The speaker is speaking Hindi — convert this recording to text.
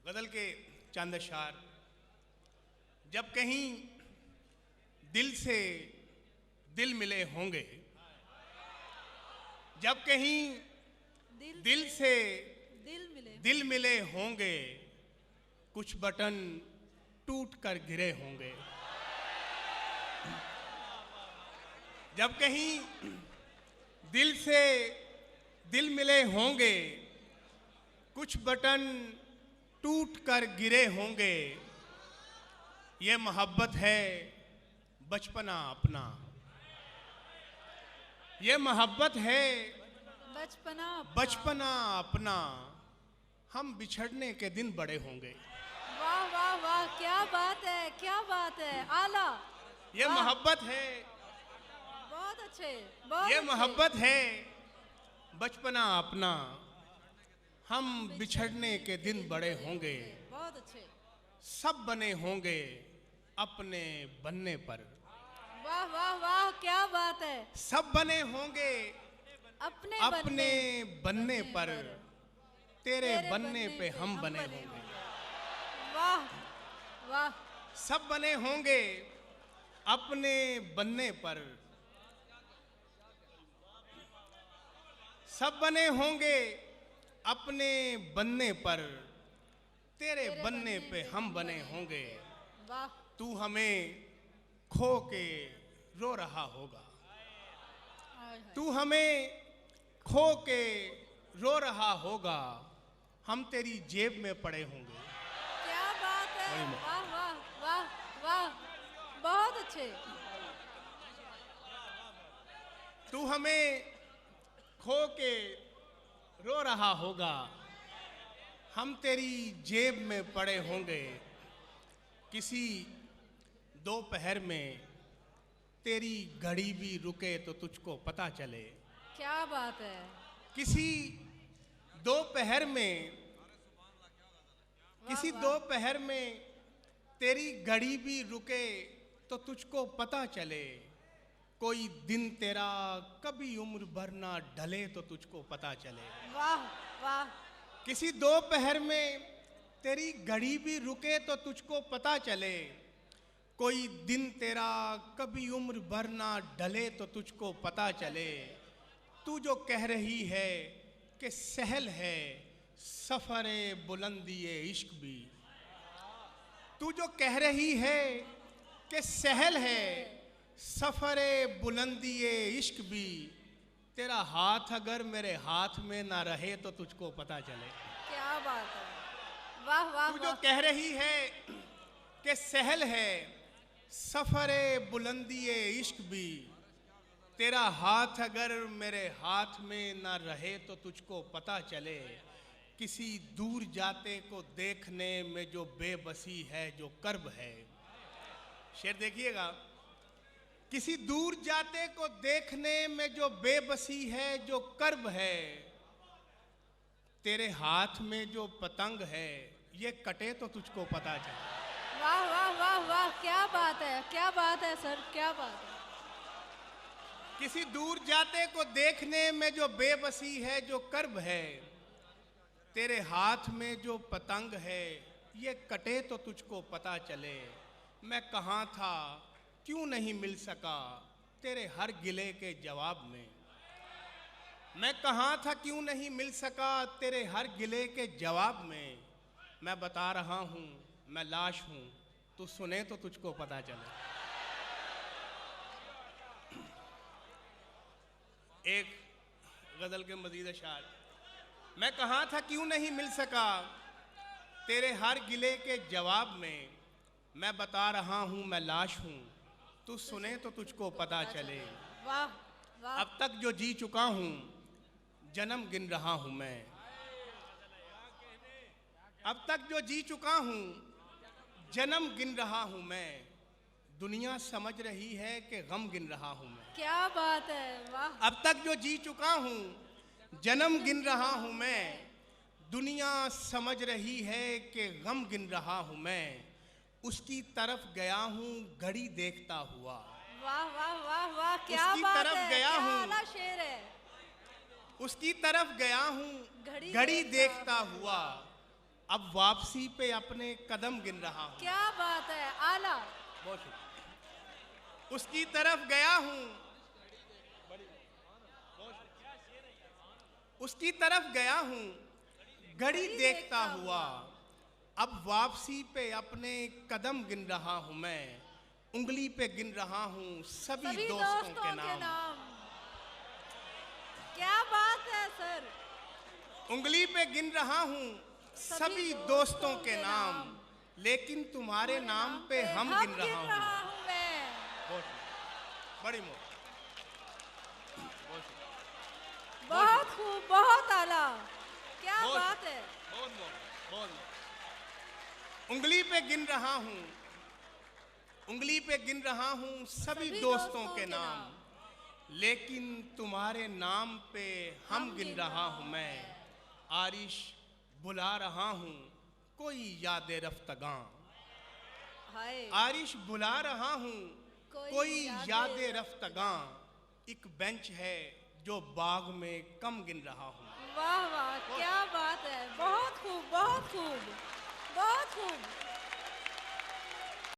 गजल के चंद अशार। जब कहीं दिल से दिल मिले होंगे, जब कहीं दिल से दिल मिले होंगे, कुछ बटन टूट कर गिरे होंगे। जब कहीं दिल से दिल मिले होंगे, कुछ बटन टूट कर गिरे होंगे। ये मोहब्बत है बचपना अपना, ये मोहब्बत है बचपना अपना। हम बिछड़ने के दिन बड़े होंगे। वाह वाह वाह, क्या बात है, क्या बात है, आला। ये मोहब्बत है, बहुत अच्छे, बहुत ये अच्छे। मोहब्बत है बचपना अपना। हम बिछड़ने के दिन बड़े होंगे। बहुत अच्छे। सब बने होंगे अपने बनने पर। वाह वाह वाह, क्या बात है। सब बने होंगे अपने बनने पर। तेरे बनने पे हम बने होंगे। वाह वाह। सब बने होंगे अपने बनने पर। सब बने होंगे अपने बनने पर। तेरे बनने पे हम बने होंगे। वाह। तू हमें खो के रो रहा होगा, तू हमें खो के रो रहा होगा। हम तेरी जेब में पड़े होंगे। क्या बात है, वाह वाह वाह वाह, बहुत अच्छे। तू हमें खो के रो रहा होगा, हम तेरी जेब में पड़े होंगे। किसी दोपहर में तेरी घड़ी भी रुके तो तुझको पता चले। क्या बात है। किसी दोपहर में, किसी दोपहर में तेरी घड़ी भी रुके तो तुझको पता चले। कोई दिन तेरा कभी उम्र भर ना ढले तो तुझको पता चले। वाह वाह। किसी दोपहर में तेरी घड़ी भी रुके तो तुझको पता चले। कोई दिन तेरा कभी उम्र भर ना ढले तो तुझको पता चले। तू जो कह रही है कि सहल है सफरे बुलंदी इश्क भी, तू जो कह रही है कि सहल है सफरे बुलंदी इश्क भी। तेरा हाथ अगर मेरे हाथ में ना रहे तो तुझको पता चले। क्या बात है, वाह वाह। तू जो कह रही है कि सहल है सफरे बुलंदी इश्क भी। तेरा हाथ अगर मेरे हाथ में ना रहे तो तुझको पता चले। किसी दूर जाते को देखने में जो बेबसी है, जो कर्ब है। शेर देखिएगा। किसी दूर जाते को देखने में जो बेबसी है, जो कर्ब है। तेरे हाथ में जो पतंग है, ये कटे तो तुझको पता चले। वाह वाह वाह वाह, क्या बात है, क्या बात है सर, क्या बात है। किसी दूर जाते को देखने में जो बेबसी है, जो कर्ब है। तेरे हाथ में जो पतंग है, ये कटे तो तुझको पता चले। मैं कहाँ था क्यों नहीं मिल सका तेरे हर गिले के जवाब में। मैं कहाँ था क्यों नहीं मिल सका तेरे हर गिले के जवाब में। मैं बता रहा हूँ मैं लाश हूँ, तू सुने तो तुझको पता चले। एक गजल के मजीद अशार। मैं कहाँ था क्यों नहीं मिल सका तेरे हर गिले के जवाब में। मैं बता रहा हूँ मैं लाश हूँ, तू सुने तो तुझको पता चले। वाह वाह। अब तक जो जी चुका हूँ जन्म गिन रहा हूँ मैं। अब तक जो जी चुका हूँ जन्म गिन रहा हूँ मैं। दुनिया समझ रही है कि गम गिन रहा हूँ मैं। क्या बात है, वाह। अब तक जो जी चुका हूँ जन्म गिन रहा हूँ मैं। दुनिया समझ रही है कि गम गिन रहा हूँ मैं। उसकी तरफ गया हूँ घड़ी देखता हुआ। वाह वाह वाह वाह, क्या उसकी बात तरफ है, गया क्या हूँ। आला शेर है। उसकी तरफ गया हूँ घड़ी घड़ी देखता देखता हुआ। अब वापसी पे अपने कदम गिन रहा हूँ। क्या बात है, आला। बहुत शुक्रिया। उसकी तरफ गया हूँ, उसकी तरफ गया हूँ, घड़ी देखता हुआ। अब वापसी पे अपने कदम गिन रहा हूँ मैं, उंगली पे गिन रहा हूँ सभी दोस्तों के नाम। क्या बात है सर। उंगली पे गिन रहा हूँ सभी दोस्तों के नाम, लेकिन तुम्हारे नाम पे हम गिन रहा हूँ मैं। बड़ी मोह। बहुत खूब, बहुत आला। क्या बात है। उंगली पे गिन रहा हूँ, उंगली पे गिन रहा हूँ सभी दोस्तों के नाम, लेकिन तुम्हारे नाम पे हम गिन रहा हूँ मैं। आरिश बुला रहा हूँ कोई याद रफ्तगां, आरिश बुला रहा हूँ कोई याद रफ्तगां। एक बेंच है जो बाग में कम गिन रहा हूँ। वाह वाह, क्या